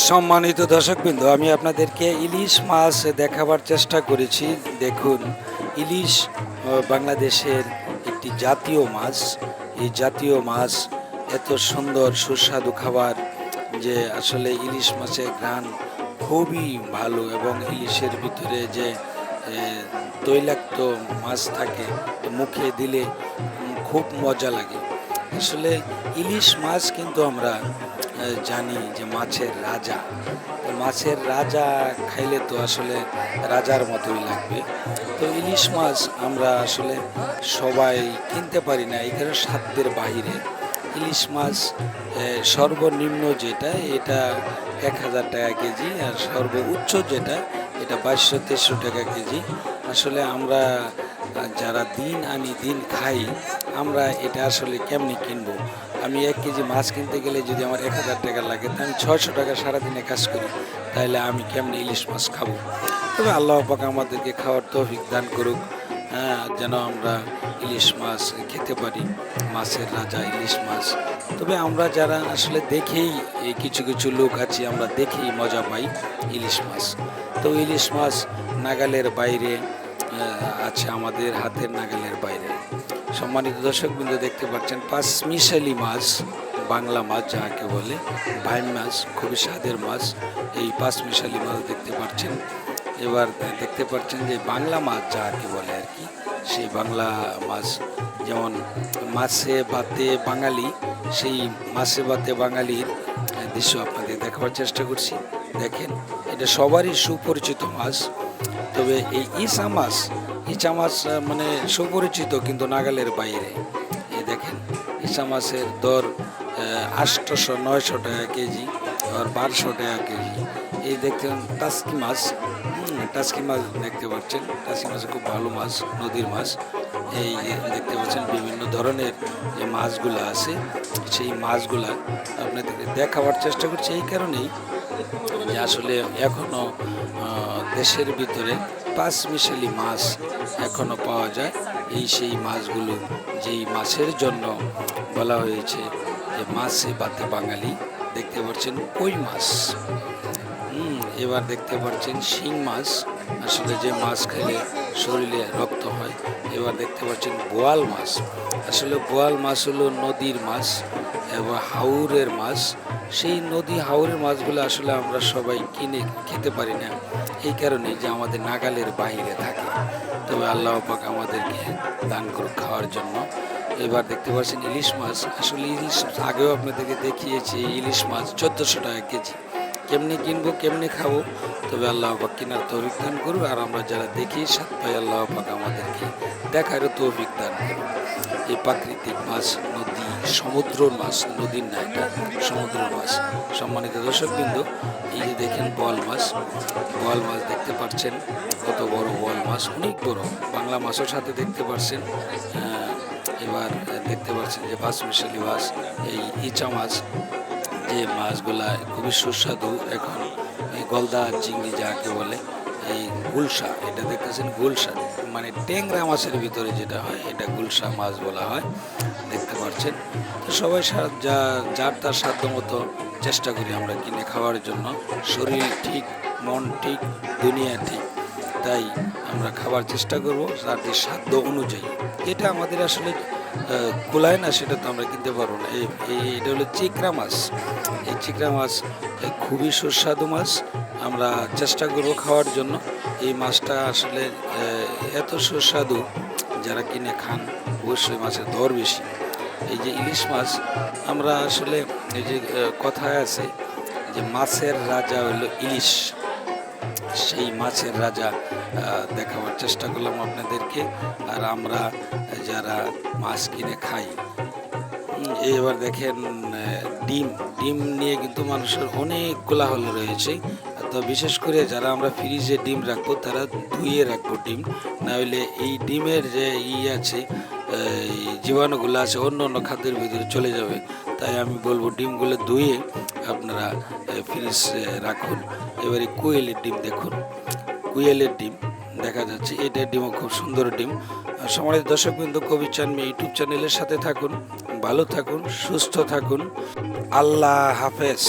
সম্মানিত দর্শকবৃন্দ, আমি আপনাদেরকে ইলিশ মাছ দেখাবার চেষ্টা করেছি। দেখুন, ইলিশ বাংলাদেশের একটি জাতীয় মাছ। এই জাতীয় মাছ এত সুন্দর সুস্বাদু খাবার যে আসলে ইলিশ মাছের ঘ্রাণ খুবই ভালো, এবং ইলিশের ভিতরে যে তৈলাক্ত মাছ থাকে মুখে দিলে খুব মজা লাগে। আসলে ইলিশ মাছ কিন্তু আমরা জানি যে মাছের রাজা। মাছের রাজা খাইলে তো আসলে রাজার মতোই লাগবে। তো ইলিশ মাছ আমরা আসলে সবাই কিনতে পারি না, এখানে সাধ্যের বাহিরে। ইলিশ মাছ সর্বনিম্ন যেটা এটা ১,০০০ টাকা কেজি, আর সর্বোচ্চ যেটা এটা ২২০০-২৩০০ টাকা কেজি। আসলে আমরা যারা দিন আনি দিন খাই, আমরা এটা আসলে কেমনি কিনবো? আমি ১ কেজি মাছ কিনতে গেলে যদি আমার ১,০০০ টাকা লাগে, তো আমি ৬০০ টাকা সারাদিনে কাজ করি, তাহলে আমি কেমনি ইলিশ মাছ খাবো? তবে আল্লাহ পাক আমাদেরকে খাওয়ার তৌফিক দান করুক, যেন আমরা ইলিশ মাছ খেতে পারি, মাছের রাজা ইলিশ মাছ। তবে আমরা যারা আসলে দেখেই, এই কিছু কিছু লোক আছি আমরা দেখেই মজা পাই ইলিশ মাছ। তো ইলিশ মাছ নাগালের বাইরে আছে, আমাদের হাতের নাগালের বাইরে। সম্মানিত দর্শকবৃন্দ, দেখতে পাচ্ছেন পাঁচমিশালি মাছ, বাংলা মাছ যাকে বলে, ভাইম মাছ, খুবই স্বাদের মাছ। এই পাঁচমিশালি মাছ দেখতে পাচ্ছেন। এবার দেখতে পাচ্ছেন যে বাংলা মাছ যাকে বলে আর কি, সেই বাংলা মাছ, যেমন মাছে ভাতে বাঙালি, সেই মাছে ভাতে বাঙালির দৃশ্য আপনাদের দেখাবার চেষ্টা করছি। দেখেন, এটা সবারই সুপরিচিত মাছ। তবে এই ইচা মাছ মানে সুপরিচিত, কিন্তু নাগালের বাইরে। এই দেখেন, ইচা মাছের দর ৮০০-৯০০ টাকা কেজি, আর ১২০০ টাকা কেজি। এই দেখতেন টাস্কি মাছ, টাস্কি মাছ দেখতে পাচ্ছেন। টাস্কি মাছ খুব ভালো মাছ, নদীর মাছ। এই দেখতে পাচ্ছেন বিভিন্ন ধরনের যে মাছগুলো আছে, সেই মাছগুলা আপনাদেরকে দেখাবার চেষ্টা করছি এই কারণেই যে আসলে এখনও দেশের ভিতরে পাঁচমিশালি মাছ এখনও পাওয়া যায়। এই সেই মাছগুলো, যেই মাছের জন্য বলা হয়েছে যে মাছে ভাতে বাঙালি। দেখতে পাচ্ছেন কই মাছ, এবার দেখতে পাচ্ছেন শিং মাছ, আসলে যে মাছ খেলে শরীরে রক্ত হয়। এবার দেখতে পাচ্ছেন বোয়াল মাছ, আসলে বোয়াল মাছ হলো নদীর মাছ এবং হাওরের মাছ। সেই নদী হাওরের মাছগুলো আসলে আমরা সবাই কিনে খেতে পারি না, এই কারণে যে আমাদের নাগালের বাইরে থাকে। তবে আল্লাহ পাক আমাদেরকে দান করুক খাওয়ার জন্য। এবার দেখতে পাচ্ছেন ইলিশ মাছ, আসলে ইলিশ আগেও আপনাদেরকে দেখিয়েছি, ইলিশ মাছ ১৪০০ টাকা কেজি। কেমনি কিনবো, কেমনি খাবো? তবে আল্লাহ পাক কেনার তৌফিক দান করুক, আর আমরা যারা দেখি স্বাদ পাই, আল্লাহ পাক আমাদেরকে দেখারও তৌফিক দান করুক। এই প্রাকৃতিক মাছ, নদী সমুদ্রর মাছ, নদীর না, এটা সমুদ্রের মাছ। সম্মানিত দর্শকবৃন্দ, এই যে দেখেন বোয়াল মাছ, বোয়াল মাছ দেখতে পাচ্ছেন, কত বড় বোয়াল মাছ, অনেক বড়। বাংলা মাছের সাথে দেখতে পাচ্ছেন। এবার দেখতে পাচ্ছেন যে পাঁচমিশালি মাছ, এই ইচা মাছ, যে মাছগুলা খুবই সুস্বাদু। এখন এই গলদা চিংড়ি যাকে বলে, এই গুলশা, এটা দেখতেছেন গুলশা, মানে ট্যাংরা মাছের ভিতরে যেটা হয়, এটা গুলশা মাছ বলা হয়। দেখতে পাচ্ছেন। তো সবাই যার তার সাধ্য মতো চেষ্টা করি আমরা কিনে খাওয়ার জন্য। শরীর ঠিক, মন ঠিক, দুনিয়া ঠিক, তাই আমরা খাবার চেষ্টা করব যাদের সাধ্য অনুযায়ী। এটা আমাদের আসলে কুলায় না, সেটা তো আমরা কিনতে পারবো না। এটা হলো চিকরা মাছ। এই চিকরা মাছ খুবই সুস্বাদু মাছ, আমরা চেষ্টা করব খাওয়ার জন্য। এই মাছটা আসলে এত সুস্বাদু, যারা কিনে খান অবশ্যই মাছের দর বেশি। এই যে ইলিশ মাছ, আমরা আসলে এই যে কথায় আছে যে মাছের রাজা হলো ইলিশ, সেই মাছের রাজা দেখাবার চেষ্টা করলাম আপনাদেরকে। আর আমরা যারা মাছ কিনে খাই, এবার দেখেন ডিম, ডিম নিয়ে কিন্তু মানুষের অনেক কোলাহল রয়েছে। তো বিশেষ করে যারা আমরা ফ্রিজে ডিম রাখবো, তারা ধুয়ে রাখবো ডিম, না হলে এই ডিমের যে আছে, এই জীবাণুগুলো আছে, অন্য অন্য খাদ্যের ভিতরে চলে যাবে। তাই আমি বলবো ডিমগুলো ধুয়ে আপনারা ফ্রিজে রাখুন। এবারে কোয়েলের ডিম দেখুন, কোয়েলের ডিম দেখা যাচ্ছে, এটা ডিমও খুব সুন্দর ডিম। সম্মানিত দর্শকবৃন্দ, কবি চানমি ইউটিউব চ্যানেলের সাথে থাকুন, ভালো থাকুন, সুস্থ থাকুন। আল্লাহ হাফেজ।